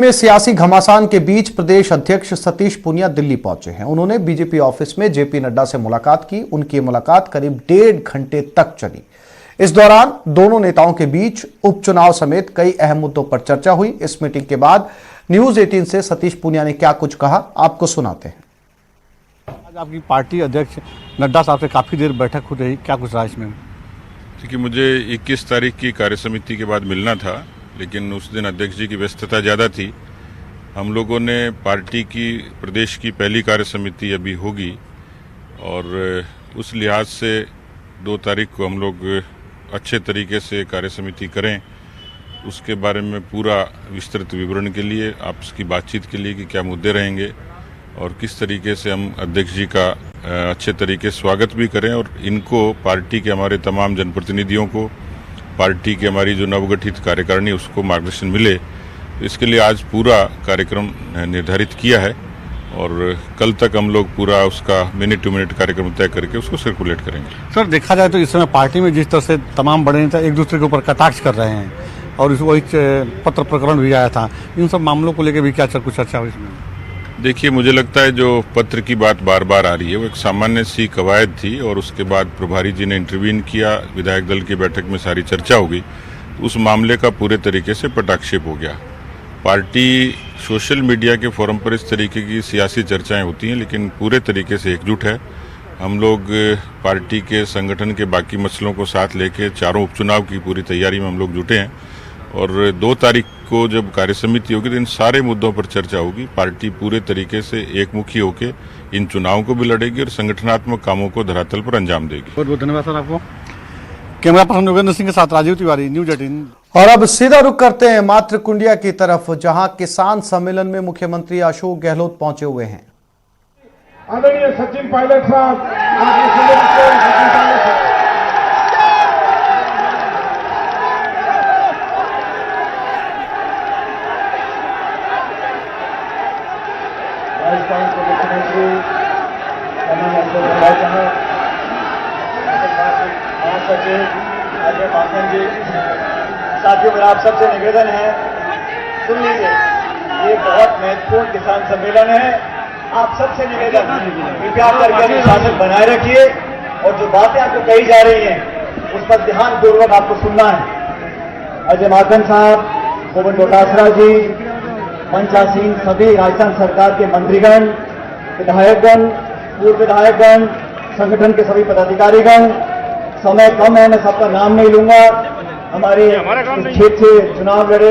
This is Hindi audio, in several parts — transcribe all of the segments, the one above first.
में सियासी घमासान के बीच प्रदेश अध्यक्ष सतीश पूनिया दिल्ली पहुंचे हैं। उन्होंने बीजेपी ऑफिस में जेपी नड्डा से मुलाकात की। उनकी मुलाकात करीब 1.5 घंटे तक चली। इस दौरान दोनों नेताओं के बीच उपचुनाव समेत कई अहम मुद्दों पर चर्चा हुई। इस मीटिंग के बाद न्यूज 18 से सतीश पूनिया ने क्या कुछ कहा, आपको सुनाते हैं। आज आपकी पार्टी अध्यक्ष नड्डा साहब से काफी देर बैठक हो रही, क्या कुछ रहा इसमें? देखिए, मुझे 21 तारीख की कार्यसमिति के बाद मिलना था, लेकिन उस दिन अध्यक्ष जी की व्यस्तता ज़्यादा थी। हम लोगों ने पार्टी की प्रदेश की पहली कार्यसमिति अभी होगी और उस लिहाज से 2 तारीख को हम लोग अच्छे तरीके से कार्यसमिति करें, उसके बारे में पूरा विस्तृत विवरण के लिए, आपस की बातचीत के लिए कि क्या मुद्दे रहेंगे और किस तरीके से हम अध्यक्ष जी का अच्छे तरीके से स्वागत भी करें और इनको पार्टी के हमारे तमाम जनप्रतिनिधियों को, पार्टी की हमारी जो नवगठित कार्यकारिणी उसको मार्गदर्शन मिले। इसके लिए आज पूरा कार्यक्रम निर्धारित किया है और कल तक हम लोग पूरा उसका मिनट टू मिनट कार्यक्रम तय करके उसको सर्कुलेट करेंगे। सर, देखा जाए तो इस समय पार्टी में जिस तरह से तमाम बड़े नेता एक दूसरे के ऊपर कटाक्ष कर रहे हैं और वही पत्र प्रकरण भी आया था, इन सब मामलों को लेकर भी क्या कुछ चर्चा हुई इसमें? देखिए, मुझे लगता है जो पत्र की बात बार बार आ रही है वो एक सामान्य सी कवायद थी और उसके बाद प्रभारी जी ने इंटरवीन किया, विधायक दल की बैठक में सारी चर्चा हो गई, उस मामले का पूरे तरीके से पटाक्षेप हो गया। पार्टी सोशल मीडिया के फोरम पर इस तरीके की सियासी चर्चाएं होती हैं, लेकिन पूरे तरीके से एकजुट है। हम लोग पार्टी के संगठन के बाकी मसलों को साथ लेके चारों उपचुनाव की पूरी तैयारी में हम लोग जुटे हैं और 2 तारीख को जब कार्यसमिति होगी तो इन सारे मुद्दों पर चर्चा होगी। पार्टी पूरे तरीके से एकमुखी होकर इन चुनावों को भी लड़ेगी और संगठनात्मक कामों को धरातल पर अंजाम देगी। बहुत बहुत धन्यवाद सर आपको। कैमरा पर्सन योगेंद्र सिंह के साथ राजीव तिवारी, न्यूज 18। और अब सीधा रुख करते हैं मातृकुंडिया की तरफ, जहां किसान सम्मेलन में मुख्यमंत्री अशोक गहलोत पहुंचे हुए हैं। आदरणीय सचिन पायलट साहब, राजस्थान के मुख्यमंत्री महासचिव अजय माखन जी, साथियों, मेरा आप सबसे निवेदन है, सुन लीजिए, ये बहुत महत्वपूर्ण किसान सम्मेलन है। आप सबसे निवेदन, कृपया करके अनुशासन बनाए रखिए और जो बातें आपको कही जा रही हैं उस पर ध्यानपूर्वक आपको सुनना है। अजय माखन साहब, गोविंद डोटासरा जी, मंचासीन सभी राजस्थान सरकार के मंत्रीगण, विधायकगण, पूर्व विधायकगण, संगठन के सभी पदाधिकारीगण, समय कम है, मैं सबका नाम नहीं लूंगा। हमारे क्षेत्र से चुनाव लड़े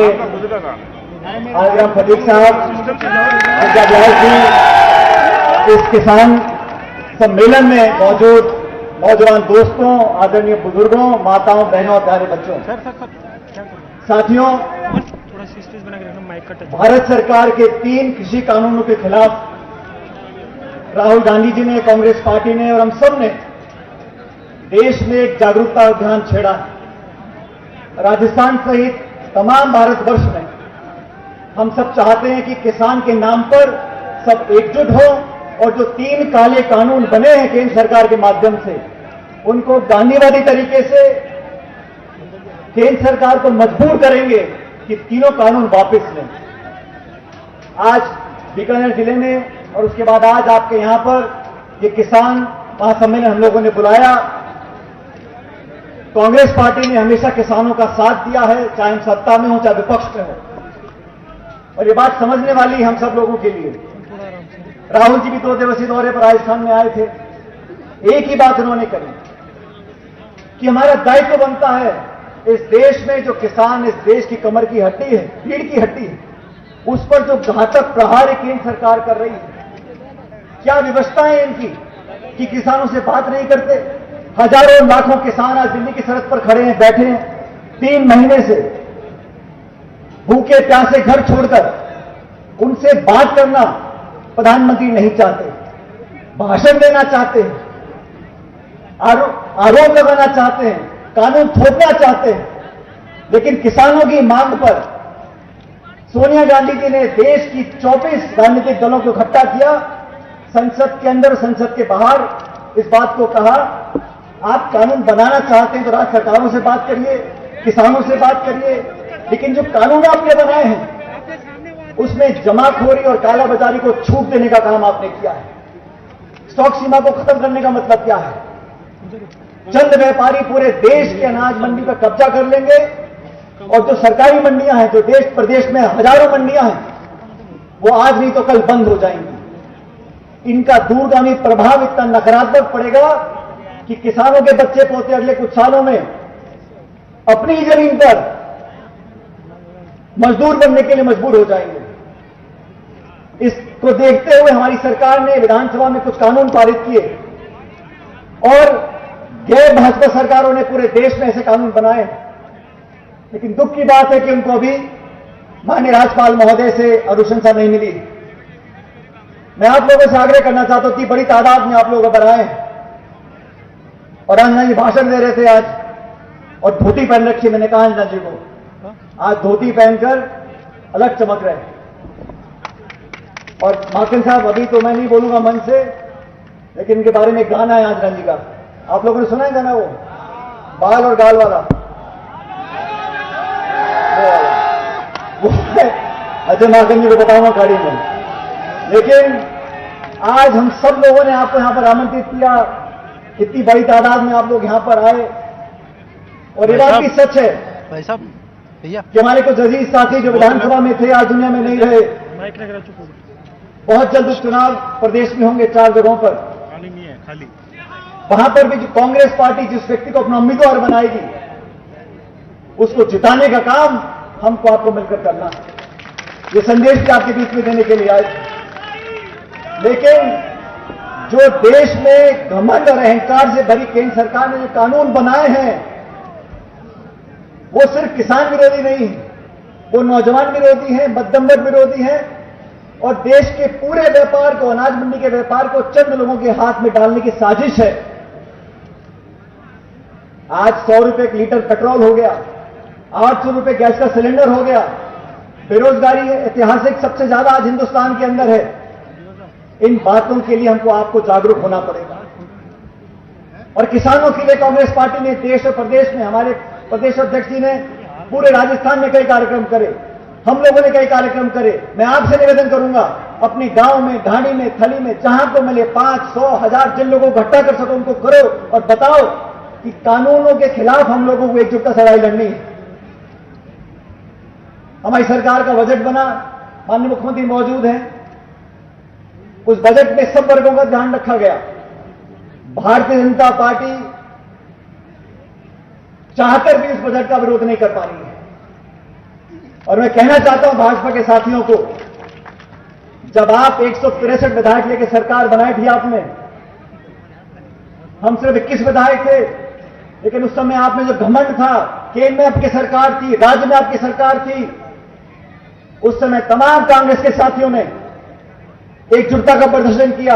आजराम फतीक साहब, इस किसान सम्मेलन में मौजूद नौजवान दोस्तों, आदरणीय बुजुर्गों, माताओं, बहनों और प्यारे बच्चों, साथियों, भारत सरकार के 3 कृषि कानूनों के खिलाफ राहुल गांधी जी ने, कांग्रेस पार्टी ने और हम सब ने देश में एक जागरूकता अभियान छेड़ा है। राजस्थान सहित तमाम भारतवर्ष में हम सब चाहते हैं कि किसान के नाम पर सब एकजुट हो और जो 3 काले कानून बने हैं केंद्र सरकार के माध्यम से, उनको गांधीवादी तरीके से केंद्र सरकार को मजबूर करेंगे कि तीनों कानून वापस लें। आज बीकानेर जिले में और उसके बाद आज आपके यहां पर ये किसान महासम्मेलन हम लोगों ने बुलाया। कांग्रेस पार्टी ने हमेशा किसानों का साथ दिया है, चाहे हम सत्ता में हो चाहे विपक्ष में हो, और ये बात समझने वाली हम सब लोगों के लिए। राहुल जी भी 2 दिवसीय दौरे पर राजस्थान में आए थे, एक ही बात उन्होंने कही कि हमारा दायित्व बनता है इस देश में जो किसान इस देश की कमर की हड्डी है, रीढ़ की हड्डी है, उस पर जो घातक प्रहार केंद्र सरकार कर रही है, क्या व्यवस्था है इनकी कि किसानों से बात नहीं करते। हजारों लाखों किसान आज दिल्ली की सड़क पर खड़े हैं, बैठे हैं 3 महीने से, भूखे प्यासे घर छोड़कर। उनसे बात करना प्रधानमंत्री नहीं चाहते, भाषण देना चाहते हैं, आरोप लगाना चाहते हैं, कानून थोपना चाहते हैं, लेकिन किसानों की मांग पर सोनिया गांधी जी ने देश की 24 राजनीतिक दलों को इकट्ठा किया, संसद के अंदर, संसद के बाहर इस बात को कहा, आप कानून बनाना चाहते हैं तो राज्य सरकारों से बात करिए, किसानों से बात करिए, लेकिन जो कानून आपने बनाए हैं उसमें जमाखोरी और कालाबाजारी को छूट देने का काम आपने किया है। स्टॉक सीमा को खत्म करने का मतलब क्या है? चंद व्यापारी पूरे देश के अनाज मंडी पर कब्जा कर लेंगे और जो सरकारी मंडियां हैं, जो देश प्रदेश में हजारों मंडियां हैं, वो आज नहीं तो कल बंद हो जाएंगी। इनका दूरगामी प्रभाव इतना नकारात्मक पड़ेगा कि किसानों के बच्चे पोते अगले कुछ सालों में अपनी ही जमीन पर मजदूर बनने के लिए मजबूर हो जाएंगे। इसको देखते हुए हमारी सरकार ने विधानसभा में कुछ कानून पारित किए और गैर भाजपा सरकारों ने पूरे देश में ऐसे कानून बनाए। लेकिन दुख की बात है कि उनको अभी माननीय राज्यपाल महोदय से अनुशंसा नहीं मिली। मैं आप लोगों से आग्रह करना चाहता हूं कि बड़ी तादाद में आप लोग अगर आए और अंजना जी भाषण दे रहे थे आज और धोती पहन रखी, मैंने कहा अंजना जी को आज धोती पहनकर अलग चमक रहे। और माखन साहब, अभी तो मैं नहीं बोलूंगा मन से, लेकिन इनके बारे में एक गाना है अंजना जी का, आप लोगों ने सुना है गाना? वो बाल और गाल वाला, वो अजय माखन जी को बताऊंगा खाड़ी में। लेकिन आज हम सब लोगों ने आपको यहां पर आमंत्रित किया, इतनी बड़ी तादाद में आप लोग यहां पर आए, और ये बात भी सच है भाई साहब भैया कि हमारे कुछ अजीज साथी जो विधानसभा में थे आज दुनिया में नहीं रहे। बहुत जल्द उपचुनाव प्रदेश में होंगे 4 जगहों पर। खाली वहां पर भी जो कांग्रेस पार्टी जिस व्यक्ति को अपना उम्मीदवार बनाएगी, उसको जिताने का काम हमको आपको मिलकर करना है। ये संदेश भी आपके बीच में देने के लिए आए। लेकिन जो देश में घमंड और अहंकार से भरी केंद्र सरकार ने जो कानून बनाए हैं, वो सिर्फ किसान विरोधी नहीं है, वो नौजवान विरोधी हैं, मध्यम विरोधी हैं, और देश के पूरे व्यापार को, अनाज मंडी के व्यापार को चंद लोगों के हाथ में डालने की साजिश है। आज 100 रुपए एक लीटर पेट्रोल हो गया, 800 रुपए गैस का सिलेंडर हो गया, बेरोजगारी ऐतिहासिक सबसे ज्यादा आज हिंदुस्तान के अंदर है। इन बातों के लिए हमको आपको जागरूक होना पड़ेगा। और किसानों के लिए कांग्रेस पार्टी ने देश और प्रदेश में, हमारे प्रदेश अध्यक्ष जी ने पूरे राजस्थान में कई कार्यक्रम करे, हम लोगों ने कई कार्यक्रम करे। मैं आपसे निवेदन करूंगा, अपने गांव में, ढाणी में, थली में, जहां को मिले 500, 1000 जिन लोगों को इकट्ठा कर सको उनको करो और बताओ कि कानूनों के खिलाफ हम लोगों को एकजुटता से लड़ाई लड़नी है। हमारी सरकार का बजट बना, माननीय मुख्यमंत्री मौजूद हैं, उस बजट में सब वर्गों का ध्यान रखा गया। भारतीय जनता पार्टी चाहकर भी इस बजट का विरोध नहीं कर पा रही है। और मैं कहना चाहता हूं भाजपा के साथियों को, जब आप 163 विधायक लेकर सरकार बनाई थी आपने, हम सिर्फ 21 विधायक थे, लेकिन उस समय आप में जो घमंड था, केंद्र में आपकी सरकार थी, राज्य में आपकी सरकार थी, उस समय तमाम कांग्रेस के साथियों ने एकजुटता का प्रदर्शन किया।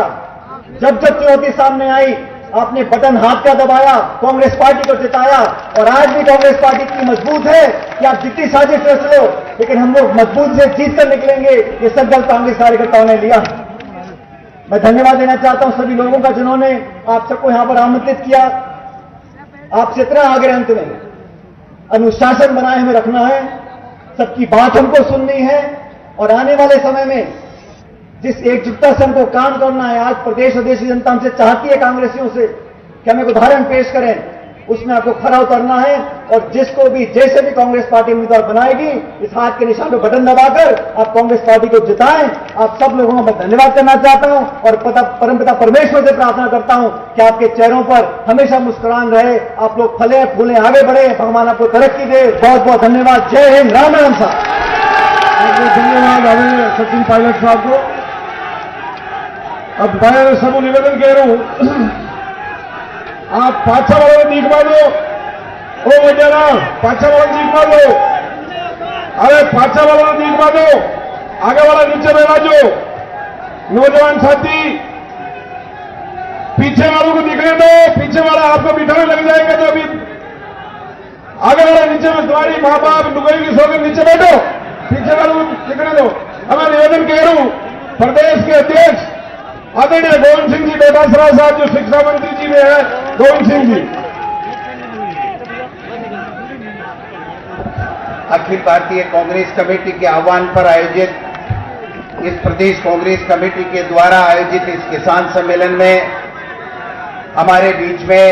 जब जब चुनौती सामने आई, आपने बटन हाथ का दबाया, कांग्रेस पार्टी को जिताया। और आज भी कांग्रेस पार्टी इतनी मजबूत है कि आप जितनी साजिश रच लो, लेकिन हम लोग मजबूत से जीत कर निकलेंगे। ये संकल्प कांग्रेस कार्यकर्ताओं ने लिया। मैं धन्यवाद देना चाहता हूं सभी लोगों का जिन्होंने आप सबको यहां पर आमंत्रित किया। आपसे इतना आग्रह अंत में, अनुशासन बनाए हमें रखना है, सबकी बात हमको सुननी है, और आने वाले समय में जिस एकजुटता से हमको काम करना है, आज प्रदेश और देश की जनता हमसे चाहती है कांग्रेसियों से कि हम एक उदाहरण पेश करें, उसमें आपको खरा उतरना है। और जिसको भी, जैसे भी कांग्रेस पार्टी उम्मीदवार बनाएगी, इस हाथ के निशान पर बटन दबाकर आप कांग्रेस पार्टी को जिताएं। आप सब लोगों का मैं धन्यवाद करना चाहता हूं और परमपिता परमेश्वर से प्रार्थना करता हूं कि आपके चेहरों पर हमेशा मुस्कुरान रहे, आप लोग फले फूले आगे बढ़े, भगवान आपको तरक्की दे। बहुत बहुत धन्यवाद। जय हिंद। राम राम साहब। धन्यवाद आदरणीय सचिन पायलट साहब को। अब मैं सब निवेदन कह रहा हूं, आप पाछा वालों दीख मारो, ओ जरा पाछा वालों दीख मारो, अरे पाछा वालों दीख मारो, आगे वाला नीचे बैठा जो नौजवान साथी, पीछे वालों को दिखने दो, पीछे वाला आपको बिठाने लग जाएगा तो अभी आगे वाला नीचे में, तुम्हारी माँ बाप डुबई की सोकर नीचे बैठो, पीछे वालों को दिखने दो। अब मैं निवेदन कह रहा हूं, प्रदेश के अध्यक्ष आदरणीय गोविंद सिंह जी डोटासरा साहब, जो शिक्षा मंत्री जी में है, गोविंद सिंह जी। अखिल भारतीय कांग्रेस कमेटी के आह्वान पर आयोजित इस प्रदेश कांग्रेस कमेटी के द्वारा आयोजित इस किसान सम्मेलन में हमारे बीच में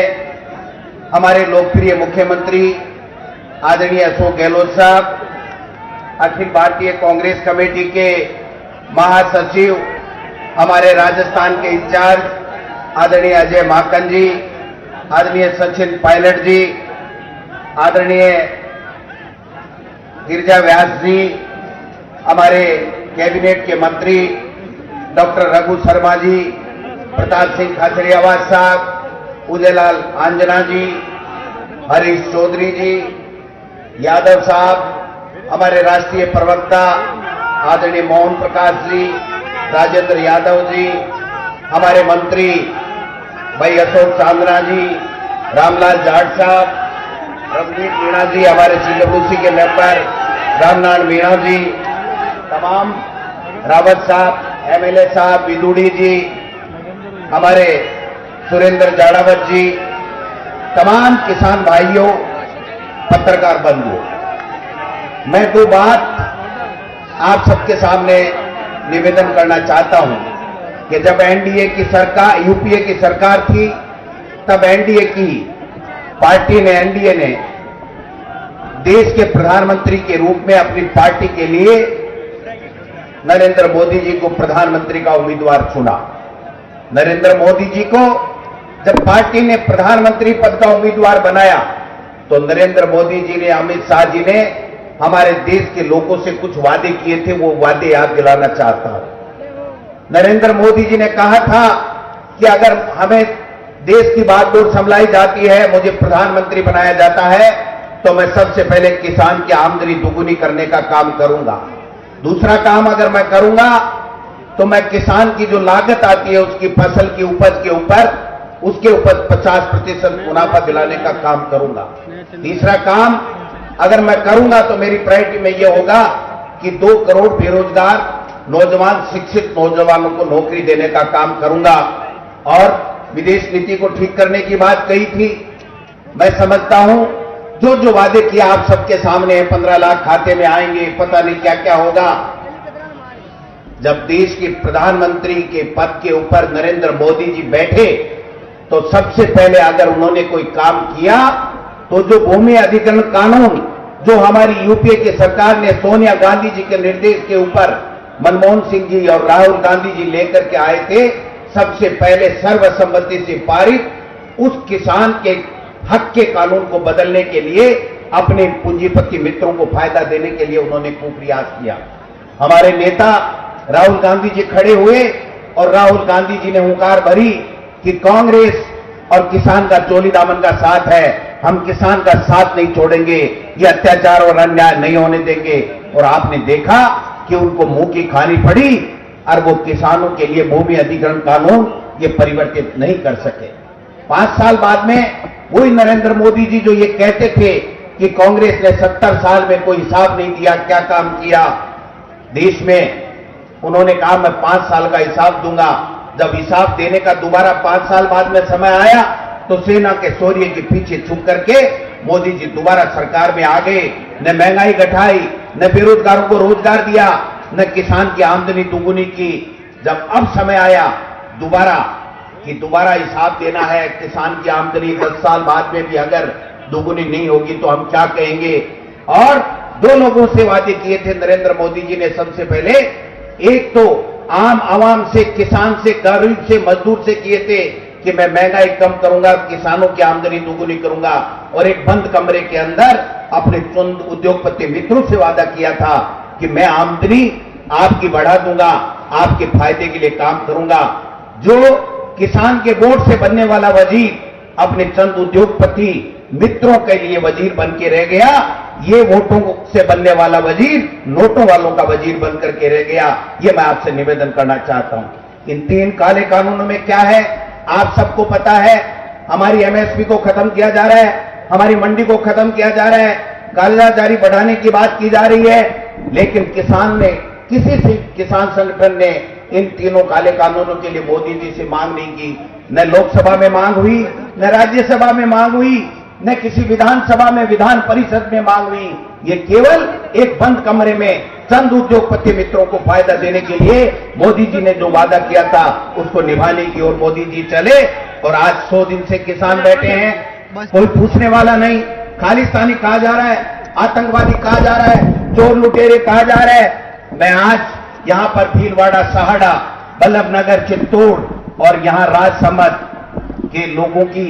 हमारे लोकप्रिय मुख्यमंत्री आदरणीय अशोक गहलोत साहब, अखिल भारतीय कांग्रेस कमेटी के महासचिव, हमारे राजस्थान के इंचार्ज आदरणीय अजय माकन जी, आदरणीय सचिन पायलट जी, आदरणीय गिरिजा व्यास जी, हमारे कैबिनेट के मंत्री डॉक्टर रघु शर्मा जी, प्रताप सिंह खाचरियावास साहब, उदयलाल आंजना जी, हरीश चौधरी जी, यादव साहब, हमारे राष्ट्रीय प्रवक्ता आदरणीय मोहन प्रकाश जी, राजेंद्र यादव जी, हमारे मंत्री भाई अशोक चांदना जी, रामलाल जाट साहब, रवनीत मीणा जी, हमारे सीडब्ल्यूसी के मेंबर रामनारायण मीणा जी, तमाम रावत साहब, एमएलए साहब, विदुड़ी जी, हमारे सुरेंद्र जाड़ावत जी, तमाम किसान भाइयों, पत्रकार बंधुओं, मैं दो बात आप सबके सामने निवेदन करना चाहता हूं कि जब एनडीए की सरकार, यूपीए की सरकार थी, तब एनडीए की पार्टी ने, एनडीए ने देश के प्रधानमंत्री के रूप में अपनी पार्टी के लिए नरेंद्र मोदी जी को प्रधानमंत्री का उम्मीदवार चुना। नरेंद्र मोदी जी को जब पार्टी ने प्रधानमंत्री पद का उम्मीदवार बनाया तो नरेंद्र मोदी जी ने, अमित शाह जी ने हमारे देश के लोगों से कुछ वादे किए थे, वो वादे याद दिलाना चाहता हूं। नरेंद्र मोदी जी ने कहा था कि अगर हमें देश की बागडोर संभलाई जाती है, मुझे प्रधानमंत्री बनाया जाता है, तो मैं सबसे पहले किसान की आमदनी दुगुनी करने का काम करूंगा। दूसरा काम अगर मैं करूंगा तो मैं किसान की जो लागत आती है उसकी फसल की उपज के ऊपर, उसके ऊपर 50% मुनाफा दिलाने का काम करूंगा। तीसरा काम अगर मैं करूंगा तो मेरी प्रायोरिटी में यह होगा कि 2 करोड़ बेरोजगार नौजवान, शिक्षित नौजवानों को नौकरी देने का काम करूंगा। और विदेश नीति को ठीक करने की बात कही थी। मैं समझता हूं जो जो वादे किया आप सबके सामने है, 15 लाख खाते में आएंगे, पता नहीं क्या क्या होगा। जब देश के प्रधानमंत्री के पद के ऊपर नरेंद्र मोदी जी बैठे तो सबसे पहले अगर उन्होंने कोई काम किया तो जो भूमि अधिग्रहण कानून जो हमारी यूपीए की सरकार ने सोनिया गांधी जी के निर्देश के ऊपर मनमोहन सिंह जी और राहुल गांधी जी लेकर के आए थे, सबसे पहले सर्वसम्मति से पारित उस किसान के हक के कानून को बदलने के लिए, अपने पूंजीपति मित्रों को फायदा देने के लिए उन्होंने खूब प्रयास किया। हमारे नेता राहुल गांधी जी खड़े हुए और राहुल गांधी जी ने हुंकार भरी कि कांग्रेस और किसान का चोली दामन का साथ है, हम किसान का साथ नहीं छोड़ेंगे, ये अत्याचार और अन्याय नहीं होने देंगे। और आपने देखा कि उनको मुंह की खानी पड़ी और वो किसानों के लिए भूमि अधिग्रहण कानून ये परिवर्तित नहीं कर सके। 5 साल बाद में वही नरेंद्र मोदी जी जो ये कहते थे कि कांग्रेस ने 70 साल में कोई हिसाब नहीं दिया, क्या काम किया देश में, उन्होंने कहा मैं 5 साल का हिसाब दूंगा। जब हिसाब देने का दोबारा 5 साल बाद में समय आया तो सेना के शौर्य के पीछे छुप करके मोदी जी दोबारा सरकार में आ गए। न महंगाई घटाई, न बेरोजगारों को रोजगार दिया, न किसान की आमदनी दुगुनी की। जब अब समय आया दोबारा हिसाब देना है, किसान की आमदनी 10 साल बाद में भी अगर दुगुनी नहीं होगी तो हम क्या कहेंगे। और 2 लोगों से वादे किए थे नरेंद्र मोदी जी ने। सबसे पहले एक तो आम आवाम से, किसान से, गरीब से, मजदूर से किए थे कि मैं महंगाई कम करूंगा, किसानों की आमदनी दुगुनी करूंगा। और एक बंद कमरे के अंदर अपने चुंद उद्योगपति मित्रों से वादा किया था कि मैं आमदनी आपकी बढ़ा दूंगा, आपके फायदे के लिए काम करूंगा। जो किसान के वोट से बनने वाला वजीर अपने चंद उद्योगपति मित्रों के लिए वजीर बन के रह गया, ये वोटों से बनने वाला वजीर नोटों वालों का वजीर बनकर के रह गया। ये मैं आपसे निवेदन करना चाहता हूं। इन 3 काले कानूनों में क्या है आप सबको पता है। हमारी एमएसपी को खत्म किया जा रहा है, हमारी मंडी को खत्म किया जा रहा है, कालाबाजारी बढ़ाने की बात की जा रही है, लेकिन किसान ने, किसी से किसान संगठन ने इन 3 काले कानूनों के लिए मोदी जी से मांग नहीं की। न लोकसभा में मांग हुई, न राज्यसभा में मांग हुई, न किसी विधानसभा में, विधान परिषद में मांग हुई। ये केवल एक बंद कमरे में चंद उद्योगपति मित्रों को फायदा देने के लिए मोदी जी ने जो वादा किया था उसको निभाने की ओर मोदी जी चले। और आज 100 दिन से किसान बैठे हैं, कोई पूछने वाला नहीं। खालिस्तानी कहा जा रहा है, आतंकवादी कहा जा रहा है, चोर लुटेरे कहा जा रहा है। मैं आज यहां पर भीलवाड़ा, सहाड़ा, बल्लभनगर, चित्तौड़ और यहां राजसमंद के लोगों की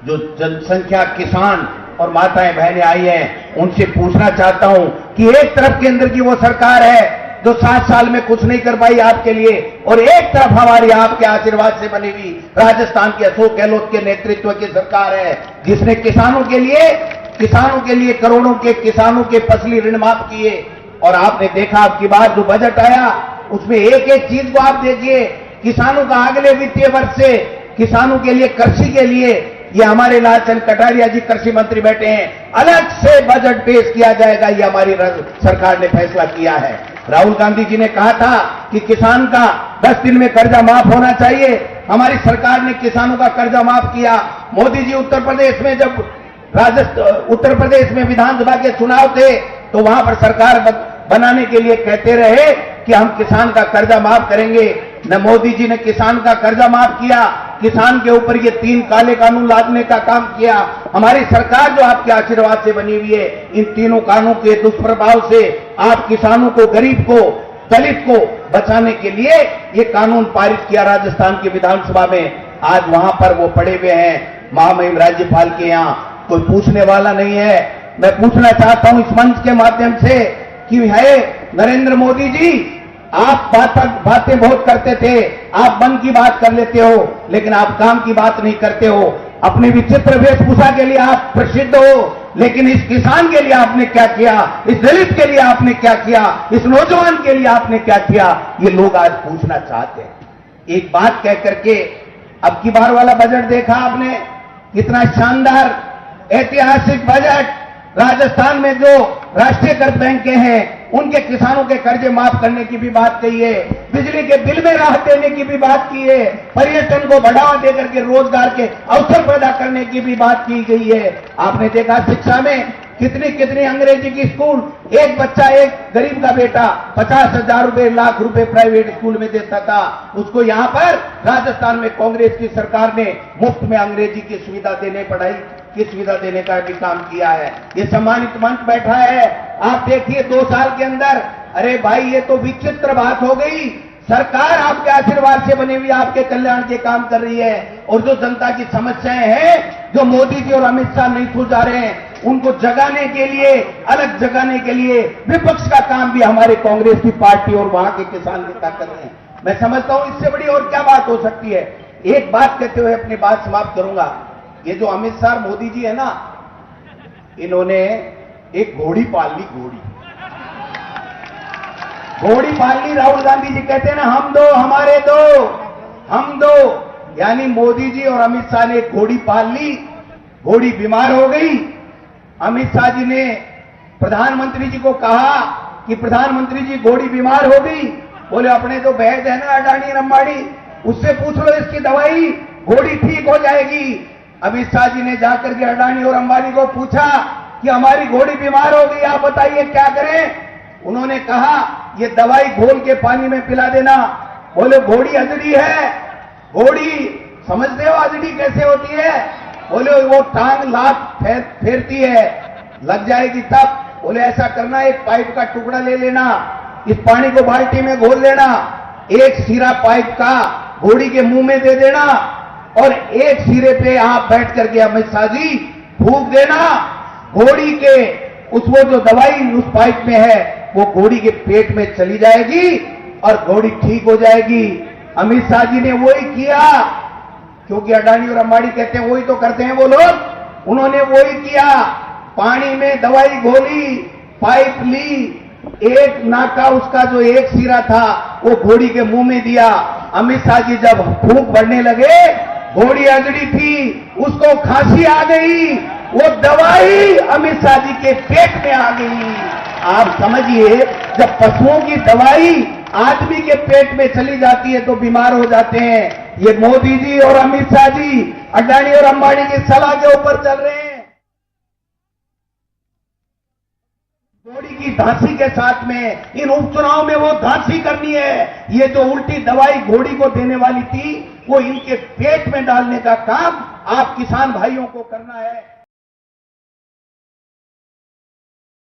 जो जनसंख्या, किसान और माताएं बहनें आई हैं, उनसे पूछना चाहता हूं कि एक तरफ केंद्र की वो सरकार है जो 7 साल में कुछ नहीं कर पाई आपके लिए, और एक तरफ हमारी आपके आशीर्वाद से बनी हुई राजस्थान के अशोक गहलोत के नेतृत्व की सरकार है, जिसने किसानों के लिए करोड़ों के किसानों के फसली ऋण माफ किए। और आपने देखा आपकी बार जो बजट आया उसमें एक एक चीज को आप देखिए, किसानों का अगले वित्तीय वर्ष से किसानों के लिए, कृषि के लिए, ये हमारे लालचंद कटारिया जी कृषि मंत्री बैठे हैं, अलग से बजट पेश किया जाएगा। ये हमारी सरकार ने फैसला किया है। राहुल गांधी जी ने कहा था कि किसान का 10 दिन में कर्जा माफ होना चाहिए, हमारी सरकार ने किसानों का कर्जा माफ किया। मोदी जी उत्तर प्रदेश में विधानसभा के चुनाव थे तो वहां पर सरकार बनाने के लिए कहते रहे कि हम किसान का कर्जा माफ करेंगे। न मोदी जी ने किसान का कर्जा माफ किया, किसान के ऊपर ये 3 काले कानून लादने का काम किया। हमारी सरकार जो आपके आशीर्वाद से बनी हुई है, इन तीनों कानूनों के दुष्प्रभाव से आप किसानों को, गरीब को, दलित को बचाने के लिए ये कानून पारित किया राजस्थान की विधानसभा में। आज वहां पर वो पड़े हुए हैं महामहिम राज्यपाल के यहां, कोई पूछने वाला नहीं है। मैं पूछना चाहता हूं इस मंच के माध्यम से कि है नरेंद्र मोदी जी, आप बातें बहुत करते थे, आप मन की बात कर लेते हो, लेकिन आप काम की बात नहीं करते हो। अपने विचित्र वेशभूषा के लिए आप प्रसिद्ध हो, लेकिन इस किसान के लिए आपने क्या किया, इस दलित के लिए आपने क्या किया, इस नौजवान के लिए आपने क्या किया, ये लोग आज पूछना चाहते हैं। एक बात कह करके, अब की बार वाला बजट देखा आपने, कितना शानदार ऐतिहासिक बजट। राजस्थान में जो राष्ट्रीयकृत बैंकें हैं उनके किसानों के कर्जे माफ करने की भी बात कही है, बिजली के बिल में राहत देने की भी बात की है, पर्यटन को बढ़ावा देकर के रोजगार के अवसर पैदा करने की भी बात की गई है। आपने देखा शिक्षा में कितनी अंग्रेजी की स्कूल, एक बच्चा, एक गरीब का बेटा 50,000 रुपए, लाख रुपए प्राइवेट स्कूल में देता था, उसको यहां पर राजस्थान में कांग्रेस की सरकार ने मुफ्त में अंग्रेजी की सुविधा देने, पढ़ाई की सुविधा देने का भी काम किया है। ये सम्मानित मंच बैठा है, आप देखिए 2 साल के अंदर, अरे भाई ये तो विचित्र बात हो गई। सरकार आपके आशीर्वाद से बनी हुई आपके कल्याण के काम कर रही है, और जो जनता की समस्याएं हैं, जो मोदी जी और अमित शाह नहीं सुलझा रहे हैं, उनको जगाने के लिए, अलग जगाने के लिए विपक्ष का काम भी हमारे कांग्रेस की पार्टी और वहां के किसान नेता कर रहे हैं। मैं समझता हूं इससे बड़ी और क्या बात हो सकती है। एक बात कहते हुए अपनी बात समाप्त करूंगा। ये जो अमित शाह, मोदी जी है ना, इन्होंने एक घोड़ी पाल ली, घोड़ी पाल ली। राहुल गांधी जी कहते हैं ना, हम दो हमारे दो, हम दो, यानी मोदी जी और अमित शाह ने एक घोड़ी पाल ली। घोड़ी बीमार हो गई। अमित शाह जी ने प्रधानमंत्री जी को कहा कि प्रधानमंत्री जी घोड़ी बीमार हो गई। बोले अपने तो वैद्य है ना अडानी अंबानी, उससे पूछ लो इसकी दवाई, घोड़ी ठीक हो जाएगी। अमित शाह जी ने जाकर के अडानी और अंबानी को पूछा कि हमारी घोड़ी बीमार हो गई, आप बताइए क्या करें। उन्होंने कहा ये दवाई घोल के पानी में पिला देना। बोले घोड़ी अजड़ी है, घोड़ी समझते हो अजड़ी कैसे होती है? बोले वो टांग लात फेरती है, लग जाएगी तब। बोले ऐसा करना, एक पाइप का टुकड़ा ले लेना, इस पानी को बाल्टी में घोल लेना, एक सिरा पाइप का घोड़ी के मुंह में दे देना, और एक सिरे पे आप बैठ करके अमित शाह जी फूंक देना। घोड़ी के वो जो दवाई उस पाइप में है वो घोड़ी के पेट में चली जाएगी और घोड़ी ठीक हो जाएगी। अमित शाह जी ने वही किया, क्योंकि अडानी और अंबानी कहते हैं वही तो करते हैं वो लोग। उन्होंने वही किया, पानी में दवाई घोली, पाइप ली, एक नाका उसका जो एक सिरा था वो घोड़ी के मुंह में दिया। अमित शाह जी जब फूंक भरने लगे, घोड़ी अजड़ी थी, उसको खांसी आ गई, वो दवाई अमित शाह जी के पेट में आ गई। आप समझिए, जब पशुओं की दवाई आदमी के पेट में चली जाती है तो बीमार हो जाते हैं। ये मोदी जी और अमित शाह जी अडानी और अंबानी की सलाह के ऊपर चल रहे हैं। घोड़ी इनकी धांसी के साथ में इन उपचुनाव में वो धांसी करनी है। ये जो उल्टी दवाई घोड़ी को देने वाली थी वो इनके पेट में डालने का काम आप किसान भाइयों को करना है।